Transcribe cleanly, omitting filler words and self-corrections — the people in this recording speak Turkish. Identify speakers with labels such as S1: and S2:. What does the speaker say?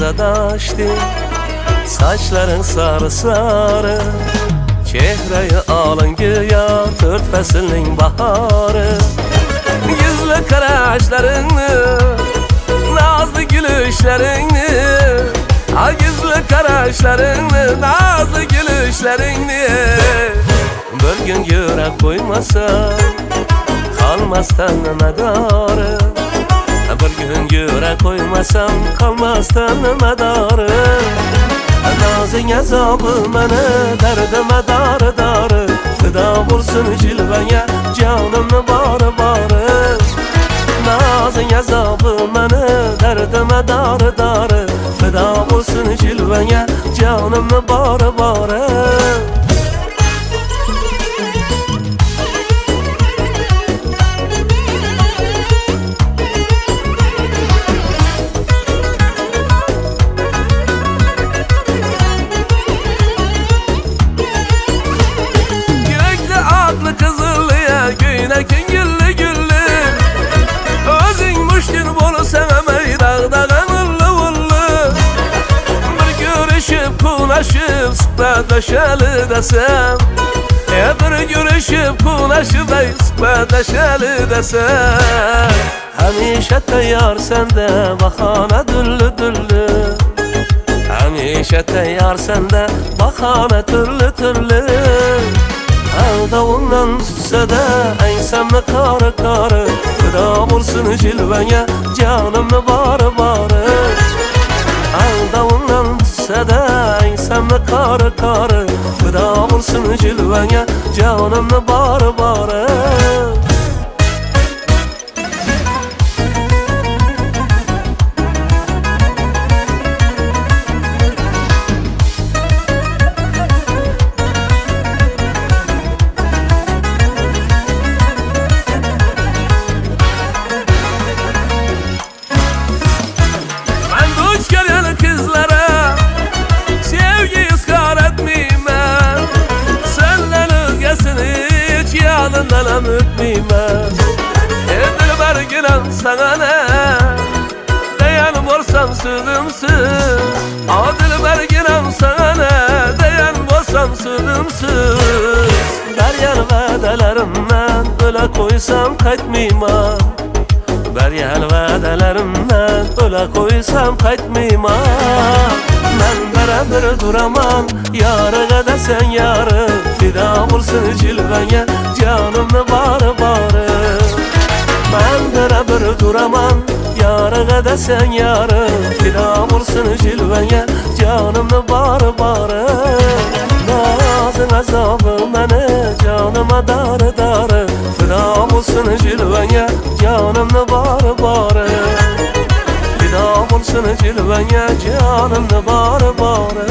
S1: adaştı. Saçların sarı sarı, çehreyi alın güya dört fəslin baharı. Yüzlü kaşlarını, nazlı gülüşlerini, yüzlü kaşlarını, nazlı gülüşlerini. Bir gün yürek koymasa kalmazdan medarı. Bir gün yürek koymasam kalmazdan medarı. Nazın azabı mene derdime darı darı. Fida bulsun cilveye canımı barı barı. Nazın azabı mene derdime darı darı. Fida bulsun cilveye canımı barı barı. Güllü güllü özün müşkün bolu sevemey dağda kanıllı vullu. Bir görüşüp kunaşıp sıkbadaşalı desem, bir görüşüp kunaşıp sıkbadaşalı desem. Hemişe teyyar sende bahane düllü düllü. Hemişe teyyar sende bahane türlü türlü. Davundan tutsa da ensemle karı karı. Fida bulsun cilveye canımı barı barı. Davundan tutsa da ensemle karı karı. Fida bulsun cilveye canımı barı barı. Yanından ötmeyme Dilber gülen sana ne Dayan borsam sözümsüz Dilber gülen sana ne Dayan borsam sözümsüz Beryan vədələrimdən ölə koysam qaytmayman Beryan vədələrimdən ölə koysam qaytmayman Mən bərabər duramam Yarı qədər sen yarı Fida bulsun cilveye canımı barı barı. Ben beraber duramam yarı kadar sen yarı. Fida bulsun cilveye canımı barı barı. Nazın azabı mene canıma darı darı. Fida bulsun cilveye canımı barı barı. Fida bulsun cilveye canımı barı barı.